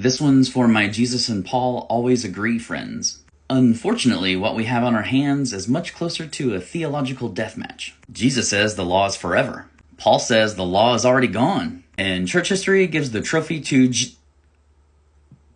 This one's for my Jesus and Paul always agree friends. Unfortunately, what we have on our hands is much closer to a theological deathmatch. Jesus says the law is forever. Paul says the law is already gone. And church history gives the trophy to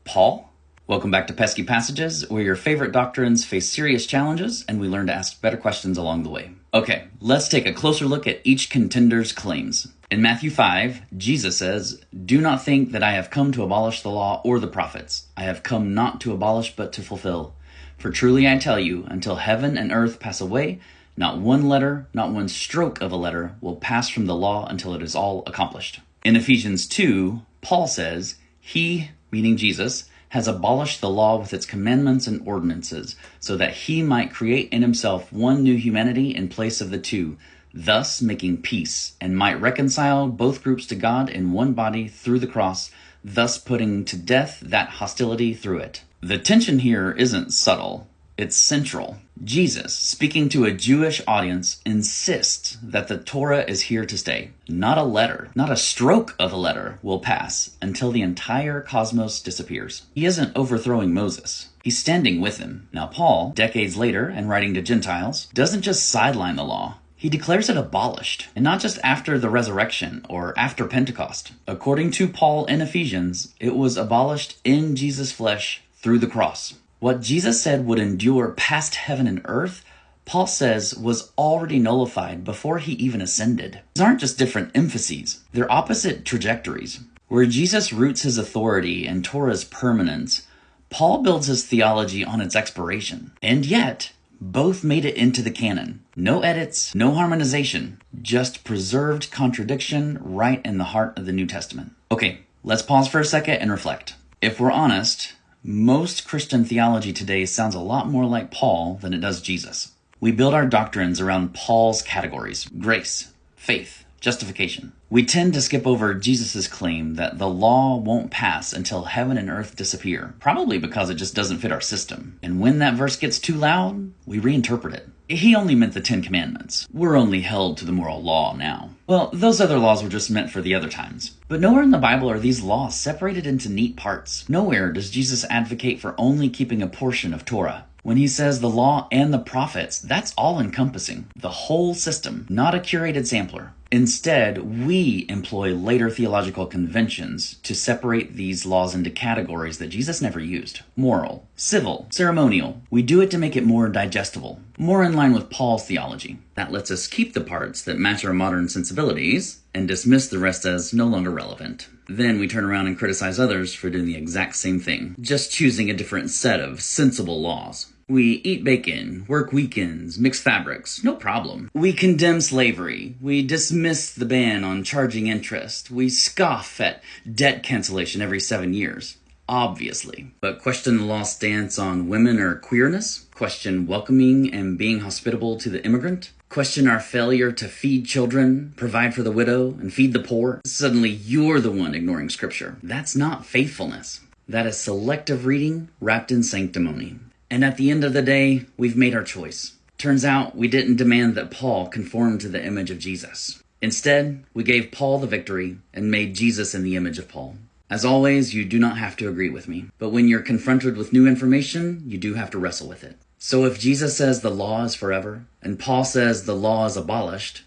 Paul? Welcome back to Pesky Passages, where your favorite doctrines face serious challenges and we learn to ask better questions along the way. Okay, let's take a closer look at each contender's claims. In Matthew 5, Jesus says, "Do not think that I have come to abolish the law or the prophets. I have come not to abolish but to fulfill. For truly I tell you, until heaven and earth pass away, not one letter, not one stroke of a letter will pass from the law until it is all accomplished." In Ephesians 2, Paul says, "He," meaning Jesus, "has abolished the law with its commandments and ordinances, so that he might create in himself one new humanity in place of the two, thus making peace, and might reconcile both groups to God in one body through the cross, thus putting to death that hostility through it." The tension here isn't subtle, it's central. Jesus, speaking to a Jewish audience, insists that the Torah is here to stay. Not a letter, not a stroke of a letter will pass until the entire cosmos disappears. He isn't overthrowing Moses. He's standing with him. Now Paul, decades later and writing to Gentiles, doesn't just sideline the law. He declares it abolished, and not just after the resurrection or after Pentecost. According to Paul in Ephesians, it was abolished in Jesus' flesh through the cross. What Jesus said would endure past heaven and earth, Paul says was already nullified before he even ascended. These aren't just different emphases, they're opposite trajectories. Where Jesus roots his authority in Torah's permanence, Paul builds his theology on its expiration. And yet, both made it into the canon. No edits, no harmonization, just preserved contradiction right in the heart of the New Testament. Okay, let's pause for a second and reflect. If we're honest, most Christian theology today sounds a lot more like Paul than it does Jesus. We build our doctrines around Paul's categories: grace, faith, justification. We tend to skip over Jesus' claim that the law won't pass until heaven and earth disappear, probably because it just doesn't fit our system. And when that verse gets too loud, we reinterpret it. He only meant the 10 Commandments. We're only held to the moral law now. Well, those other laws were just meant for the other times. But nowhere in the Bible are these laws separated into neat parts. Nowhere does Jesus advocate for only keeping a portion of Torah. When he says the law and the prophets, that's all-encompassing. The whole system, not a curated sampler. Instead, we employ later theological conventions to separate these laws into categories that Jesus never used. Moral, civil, ceremonial. We do it to make it more digestible, more in line with Paul's theology. That lets us keep the parts that match our modern sensibilities and dismiss the rest as no longer relevant. Then we turn around and criticize others for doing the exact same thing, just choosing a different set of sensible laws. We eat bacon, work weekends, mix fabrics, no problem. We condemn slavery. We dismiss the ban on charging interest. We scoff at debt cancellation every 7 years. Obviously. But question the law's stance on women or queerness? Question welcoming and being hospitable to the immigrant? Question our failure to feed children, provide for the widow, and feed the poor? Suddenly you're the one ignoring scripture. That's not faithfulness. That is selective reading wrapped in sanctimony. And at the end of the day, we've made our choice. Turns out we didn't demand that Paul conform to the image of Jesus. Instead, we gave Paul the victory and made Jesus in the image of Paul. As always, you do not have to agree with me, but when you're confronted with new information, you do have to wrestle with it. So if Jesus says the law is forever, and Paul says the law is abolished,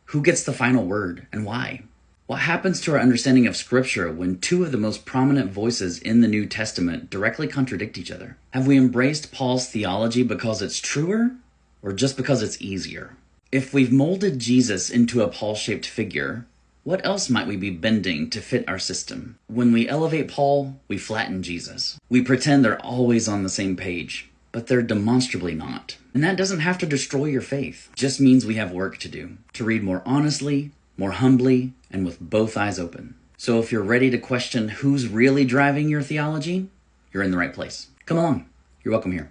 who gets the final word and why? What happens to our understanding of Scripture when two of the most prominent voices in the New Testament directly contradict each other? Have we embraced Paul's theology because it's truer, or just because it's easier? If we've molded Jesus into a Paul-shaped figure, what else might we be bending to fit our system? When we elevate Paul, we flatten Jesus. We pretend they're always on the same page, but they're demonstrably not. And that doesn't have to destroy your faith. It just means we have work to do, to read more honestly, more humbly, and with both eyes open. So if you're ready to question who's really driving your theology, you're in the right place. Come along. You're welcome here.